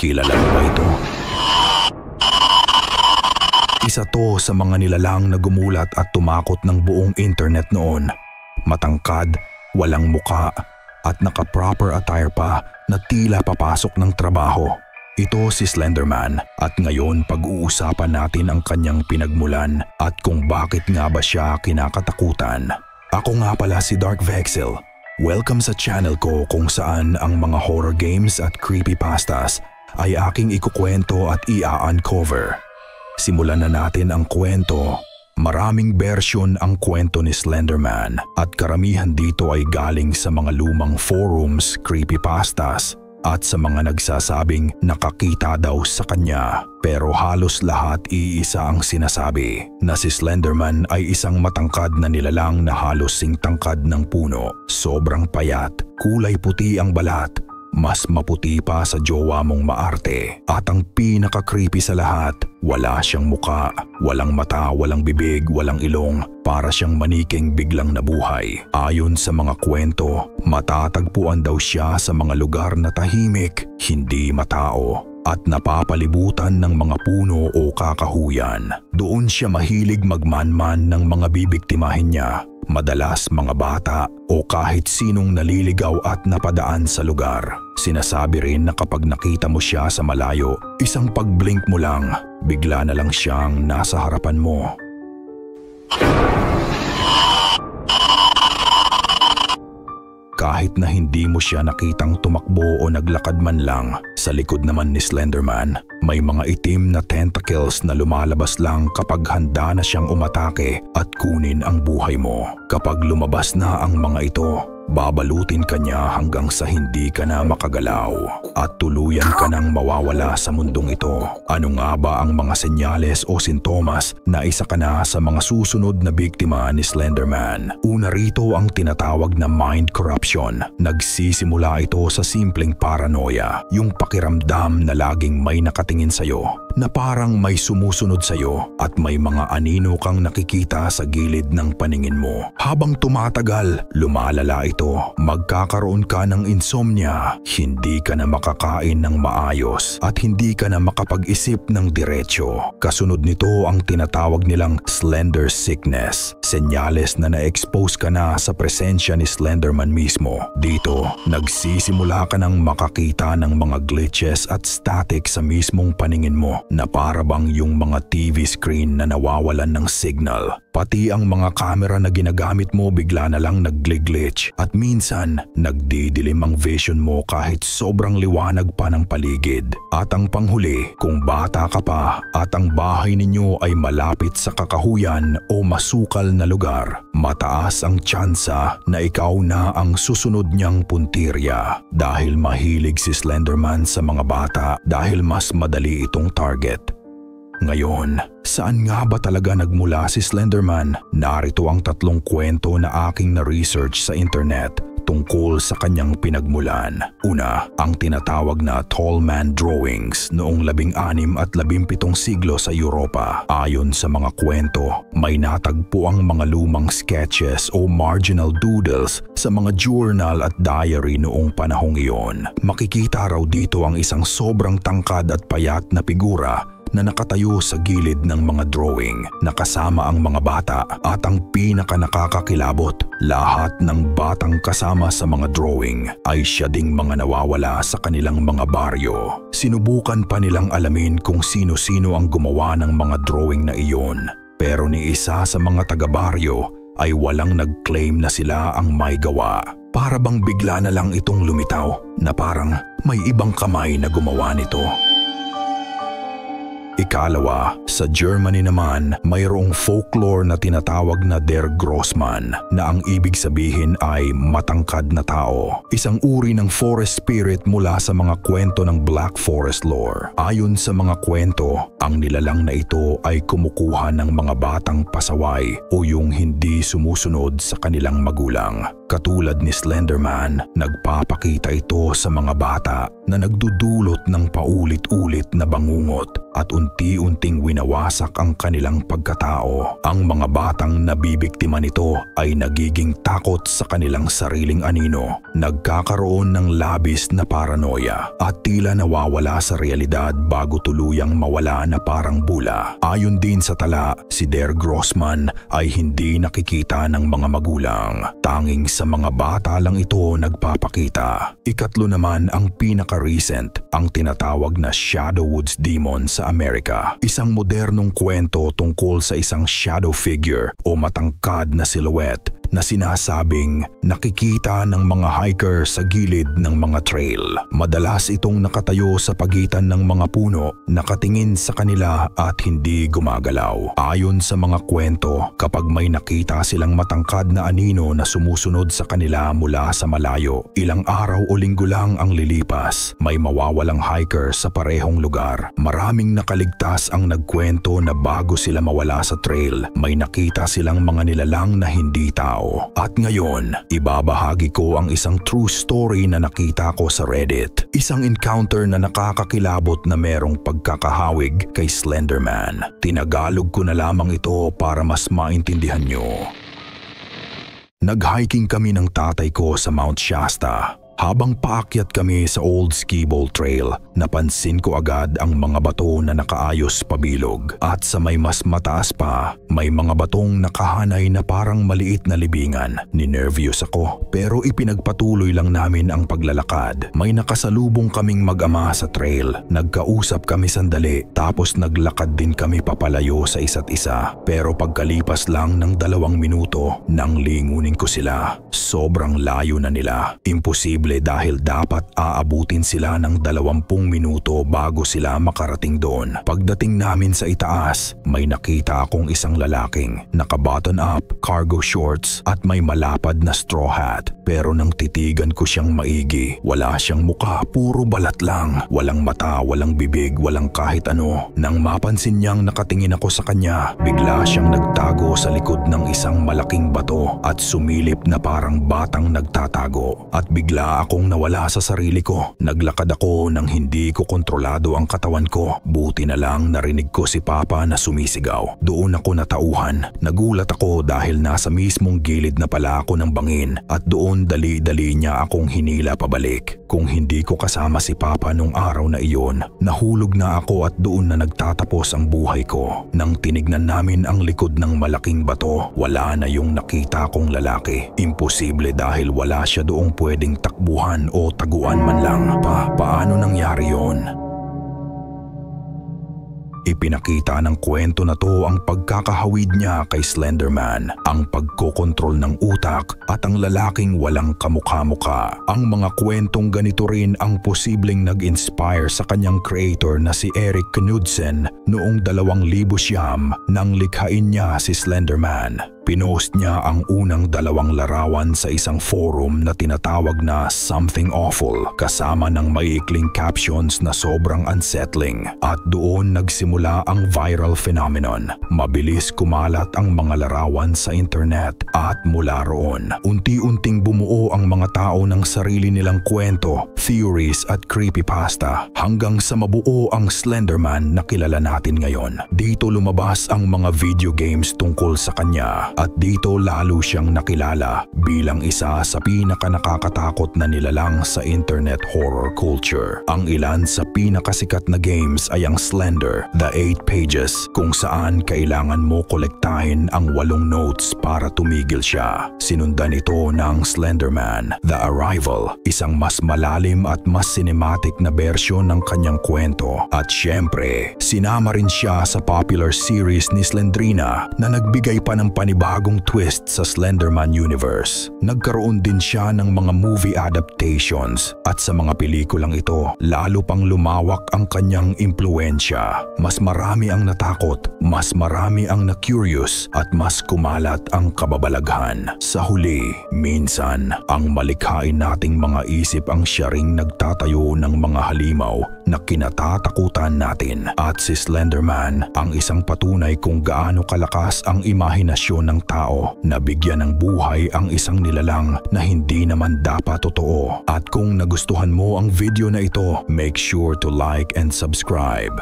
Kilala mo ba ito? Isa to sa mga nilalang na gumulat at tumakot ng buong internet noon. Matangkad, walang muka, at naka-proper attire pa na tila papasok ng trabaho. Ito si Slenderman at ngayon pag-uusapan natin ang kanyang pinagmulan at kung bakit nga ba siya kinakatakutan. Ako nga pala si Dark Vexel. Welcome sa channel ko kung saan ang mga horror games at creepypastas ay aking ikukwento at i-uncover. Simulan na natin ang kwento. Maraming bersyon ang kwento ni Slenderman at karamihan dito ay galing sa mga lumang forums, creepypastas at sa mga nagsasabing nakakita daw sa kanya. Pero halos lahat iisa ang sinasabi na si Slenderman ay isang matangkad na nilalang na halos singtangkad ng puno. Sobrang payat, kulay puti ang balat, mas maputi pa sa jowa mong maarte. At ang pinaka-creepy sa lahat, wala siyang muka, walang mata, walang bibig, walang ilong, para siyang maniking biglang nabuhay. Ayon sa mga kwento, matatagpuan daw siya sa mga lugar na tahimik, hindi matao, at napapalibutan ng mga puno o kakahuyan. Doon siya mahilig magmanman ng mga bibiktimahin niya. Madalas mga bata o kahit sinong naliligaw at napadaan sa lugar. Sinasabi rin na kapag nakita mo siya sa malayo, isang pag-blink mo lang, bigla na lang siyang nasa harapan mo. Kahit na hindi mo siya nakitang tumakbo o naglakad man lang, sa likod naman ni Slenderman, may mga itim na tentacles na lumalabas lang kapag handa na siyang umatake at kunin ang buhay mo. Kapag lumabas na ang mga ito, babalutin ka niya hanggang sa hindi ka na makagalaw at tuluyan ka nang mawawala sa mundong ito. Ano nga ba ang mga senyales o sintomas na isa ka na sa mga susunod na biktima ni Slenderman? Una rito ang tinatawag na mind corruption. Nagsisimula ito sa simpleng paranoia, yung pakiramdam na laging may nakatingin sa'yo, na parang may sumusunod sa'yo at may mga anino kang nakikita sa gilid ng paningin mo. Habang tumatagal, lumalala ito. Magkakaroon ka ng insomnia, hindi ka na makakain ng maayos at hindi ka na makapag-isip ng diretsyo. Kasunod nito ang tinatawag nilang slender sickness. Senyales na na-expose ka na sa presensya ni Slenderman mismo. Dito, nagsisimula ka ng makakita ng mga glitches at static sa mismong paningin mo na para bang yung mga TV screen na nawawalan ng signal. Pati ang mga camera na ginagamit mo bigla na lang nag-glitch at minsan nagdidilim ang vision mo kahit sobrang liwanag pa ng paligid. At ang panghuli, kung bata ka pa at ang bahay ninyo ay malapit sa kakahuyan o masukal na lugar, mataas ang tsansa na ikaw na ang susunod niyang puntirya. Dahil mahilig si Slenderman sa mga bata dahil mas madali itong target. Ngayon, saan nga ba talaga nagmula si Slenderman? Narito ang 3 kwento na aking na-research sa internet tungkol sa kanyang pinagmulan. Una, ang tinatawag na tall man drawings noong 16 at 17 siglo sa Europa. Ayon sa mga kwento, may natagpo ang mga lumang sketches o marginal doodles sa mga journal at diary noong panahong iyon. Makikita raw dito ang isang sobrang tangkad at payat na figura na nakatayo sa gilid ng mga drawing, nakasama ang mga bata at ang pinaka nakakakilabot, lahat ng batang kasama sa mga drawing ay siya ding mga nawawala sa kanilang mga baryo. Sinubukan pa nilang alamin kung sino-sino ang gumawa ng mga drawing na iyon, pero ni isa sa mga taga-baryo ay walang nag-claim na sila ang may gawa. Para bang bigla na lang itong lumitaw na parang may ibang kamay na gumawa nito. Ikalawa, sa Germany naman, mayroong folklore na tinatawag na Der Grossmann na ang ibig sabihin ay matangkad na tao. Isang uri ng forest spirit mula sa mga kwento ng Black Forest lore. Ayon sa mga kwento, Ang nilalang na ito ay kumukuha ng mga batang pasaway o yung hindi sumusunod sa kanilang magulang. Katulad ni Slenderman, nagpapakita ito sa mga bata na nagdudulot ng paulit-ulit na bangungot at unti-unting winawasak ang kanilang pagkatao. Ang mga batang nabibiktima nito ay nagiging takot sa kanilang sariling anino, nagkakaroon ng labis na paranoia at tila nawawala sa realidad bago tuluyang mawala na parang bula. Ayon din sa tala, si Der Grossman ay hindi nakikita ng mga magulang. Tanging sa mga bata lang ito nagpapakita. Ikatlo naman ang pinaka-recent, ang tinatawag na Shadow Woods Demon sa Amerika. Isang modernong kwento tungkol sa isang shadow figure o matangkad na silhouette na sinasabing nakikita ng mga hiker sa gilid ng mga trail. Madalas itong nakatayo sa pagitan ng mga puno, nakatingin sa kanila at hindi gumagalaw. Ayon sa mga kwento, kapag may nakita silang matangkad na anino na sumusunod sa kanila mula sa malayo, ilang araw o linggo lang ang lilipas, may mawawalang hiker sa parehong lugar. Maraming nakaligtas ang nagkwento na bago sila mawala sa trail, may nakita silang mga nilalang na hindi tao. At ngayon, ibabahagi ko ang isang true story na nakita ko sa Reddit. Isang encounter na nakakakilabot na merong pagkakahawig kay Slenderman. Tinagalog ko na lamang ito para mas maintindihan nyo. Nag-hiking kami ng tatay ko sa Mount Shasta. Habang paakyat kami sa Old Ski-Bowl Trail, napansin ko agad ang mga bato na nakaayos pabilog. At sa may mas mataas pa, may mga batong nakahanay na parang maliit na libingan. Ninervyos ako, pero ipinagpatuloy lang namin ang paglalakad. May nakasalubong kaming mag-ama sa trail. Nagkausap kami sandali, tapos naglakad din kami papalayo sa isa't isa. Pero pagkalipas lang ng 2 minuto, nang lingunin ko sila. Sobrang layo na nila. Imposible dahil dapat aabutin sila ng 20 minuto bago sila makarating doon. Pagdating namin sa itaas, may nakita akong isang lalaking naka-button up, cargo shorts at may malapad na straw hat. Pero nang titigan ko siyang maigi, wala siyang muka, puro balat lang. Walang mata, walang bibig, walang kahit ano. Nang mapansin niyang nakatingin ako sa kanya, bigla siyang nagtago sa likod ng isang malaking bato at sumilip na parang batang nagtatago. At bigla akong nawala sa sarili ko. Naglakad ako nang hindi ko kontrolado ang katawan ko. Buti na lang narinig ko si Papa na sumisigaw. Doon ako natauhan. Nagulat ako dahil nasa mismong gilid na pala ako ng bangin at doon dali-dali niya akong hinila pabalik. Kung hindi ko kasama si Papa nung araw na iyon, nahulog na ako at doon na nagtatapos ang buhay ko. Nang tinignan namin ang likod ng malaking bato, wala na yung nakita kong lalaki. Imposible dahil wala siya doong pwedeng takbuhan o taguan man lang. Paano nangyari yon? Ipinakita ng kwento na to ang pagkakahawid niya kay Slenderman, ang pagkokontrol ng utak at ang lalaking walang kamukha-mukha. Ang mga kwentong ganito rin ang posibleng nag-inspire sa kanyang creator na si Eric Knudsen noong 2009 nang likhain niya si Slenderman. Pinost niya ang unang 2 larawan sa isang forum na tinatawag na Something Awful kasama ng maiikling captions na sobrang unsettling at doon nagsimula ang viral phenomenon. Mabilis kumalat ang mga larawan sa internet at mula roon, unti-unting bumuo ang mga tao ng sarili nilang kwento, theories at creepypasta hanggang sa mabuo ang Slenderman na kilala natin ngayon. Dito lumabas ang mga video games tungkol sa kanya. At dito lalo siyang nakilala bilang isa sa pinaka-nakakatakot na nilalang sa internet horror culture. Ang ilan sa pinakasikat na games ay ang Slender, The 8 Pages, kung saan kailangan mo kolektahin ang 8 notes para tumigil siya. Sinundan ito ng Slenderman, The Arrival, isang mas malalim at mas cinematic na bersyon ng kanyang kwento. At syempre, sinama rin siya sa popular series ni Slendrina na nagbigay pa ng bagong twist sa Slenderman universe. Nagkaroon din siya ng mga movie adaptations at sa mga pelikulang ito, lalo pang lumawak ang kanyang impluensya. Mas marami ang natakot, mas marami ang na-curious at mas kumalat ang kababalaghan. Sa huli, minsan, ang malikhain nating mga isip ang siya ring nagtatayo ng mga halimaw na kinatatakutan natin. At si Slenderman ang isang patunay kung gaano kalakas ang imahinasyon ng tao na bigyan ng buhay ang isang nilalang na hindi naman dapat totoo. At kung nagustuhan mo ang video na ito, make sure to like and subscribe.